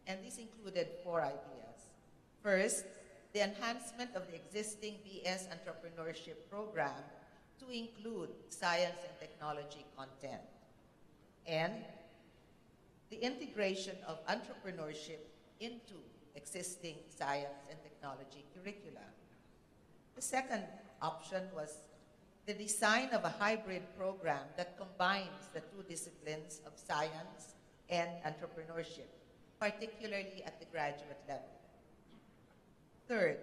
and these included 4 ideas. First, the enhancement of the existing BS entrepreneurship program to include science and technology content, and the integration of entrepreneurship into existing science and technology curricula. The second option was the design of a hybrid program that combines the 2 disciplines of science and entrepreneurship, particularly at the graduate level. Third,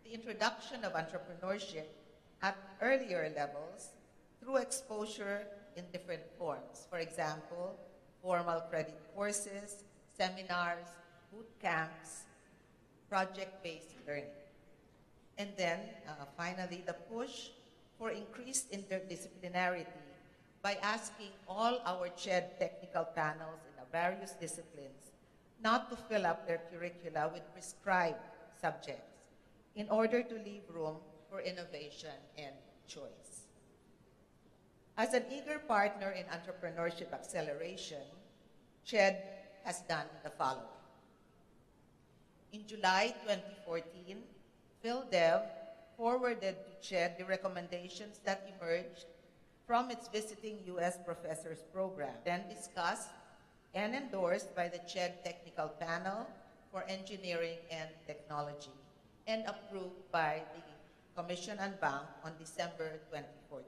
the introduction of entrepreneurship at earlier levels through exposure in different forms. For example, formal credit courses, seminars, boot camps, project-based learning. And then, finally, the push for increased interdisciplinarity by asking all our CHED technical panels in the various disciplines not to fill up their curricula with prescribed subjects in order to leave room for innovation and choice. As an eager partner in entrepreneurship acceleration, CHED has done the following. In July 2014, PhilDev forwarded to CHED the recommendations that emerged from its Visiting U.S. Professors program, then discussed and endorsed by the CHED Technical Panel for Engineering and Technology, and approved by the Commission en Banc on December 2014.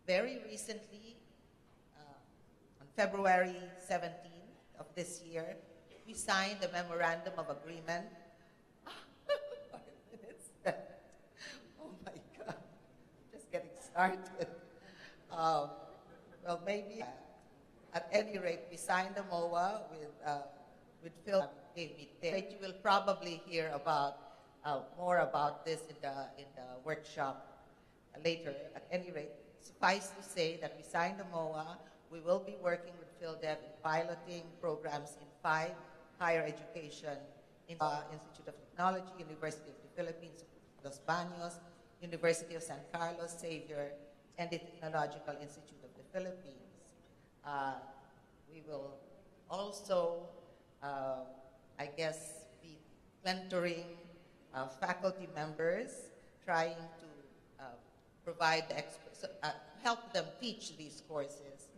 Very recently, on February 17th of this year, we signed a Memorandum of Agreement. Oh my God, just getting started. Well, maybe at any rate, we signed a MOA with Phil. You will probably hear about more about this in the workshop later. At any rate, suffice to say that we signed the MOA. We will be working with PhilDev in piloting programs in 5 higher education, Institute of Technology, University of the Philippines, Los Baños, University of San Carlos, Xavier, and the Technological Institute of the Philippines. We will also, I guess, be mentoring faculty members, trying to provide help them teach these courses.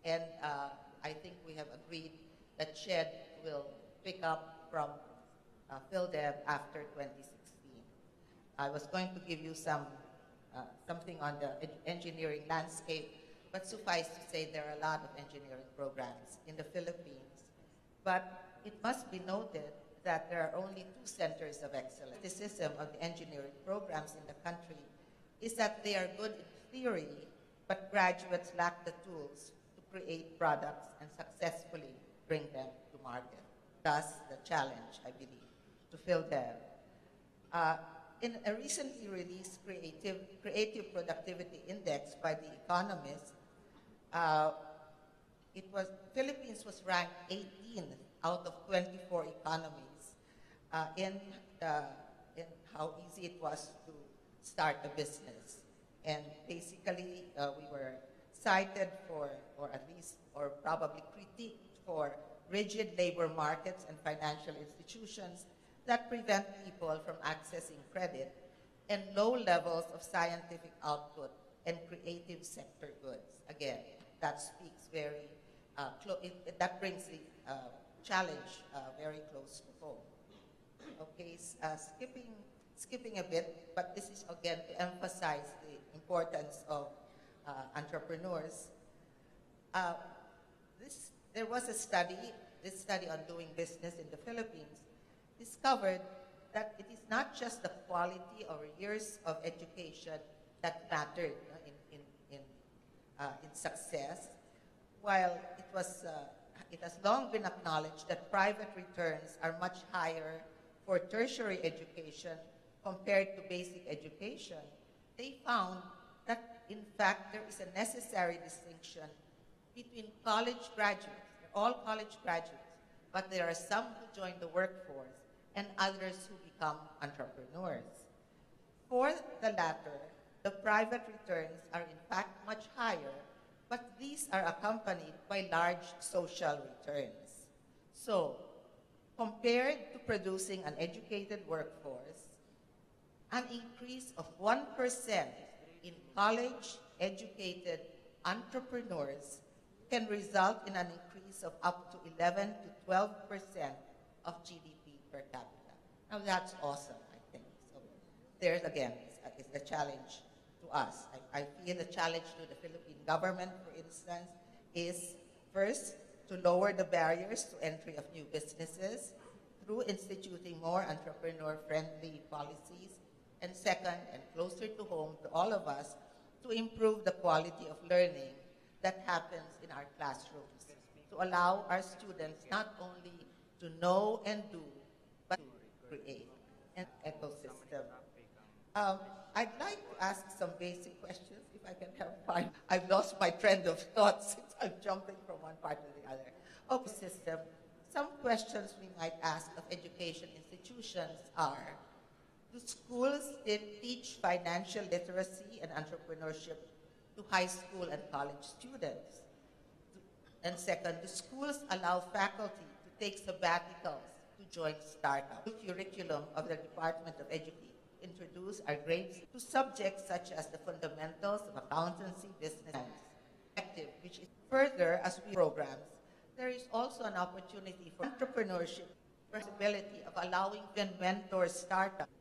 And I think we have agreed that CHED will pick up from PhilDev after 2016. I was going to give you something on the engineering landscape, but suffice to say there are a lot of engineering programs in the Philippines. But it must be noted that there are only 2 centers of excellence. The criticism of the engineering programs in the country is that they are good in theory, but graduates lack the tools to create products and successfully bring them to market. Thus, the challenge, I believe, to PhilDev. In a recently released Creative Productivity Index by The Economist, Philippines was ranked 18th out of 24 economies in how easy it was to start a business. And basically, we were cited for, or probably critiqued for, rigid labor markets and financial institutions that prevent people from accessing credit, and low levels of scientific output and creative sector goods. Again, that speaks very, that brings the challenge very close to home. Okay, skipping a bit, but this is again to emphasize the importance of entrepreneurs. There was a study, this study on doing business in the Philippines, discovered that it is not just the quality or years of education that mattered in success, while it has long been acknowledged that private returns are much higher for tertiary education compared to basic education. They found that, in fact, there is a necessary distinction between college graduates. They're all college graduates, but there are some who join the workforce and others who become entrepreneurs. For the latter, the private returns are in fact much higher, but these are accompanied by large social returns. So, Compared to producing an educated workforce, an increase of 1% in college-educated entrepreneurs can result in an increase of up to 11 to 12% of GDP per capita. Now that's awesome, I think. So there's again, it's a challenge to us. I feel the challenge to the Philippine government, for instance, is first to lower the barriers to entry of new businesses through instituting more entrepreneur-friendly policies, and second, and closer to home to all of us, to improve the quality of learning that happens in our classrooms, to allow our students not only to know and do, but to create an ecosystem. I'd like to ask some basic questions, if I can have time. I've lost my trend of thought since I'm jumping from one part to the other. Okay, system. Some questions we might ask of education institutions are, do schools teach financial literacy and entrepreneurship to high school and college students? And second, do schools allow faculty to take sabbaticals to join startups? The curriculum of the Department of Education introduce our grades to subjects such as the fundamentals of accountancy, business, and which is further as we programs. There is also an opportunity for entrepreneurship, possibility of allowing and mentor startups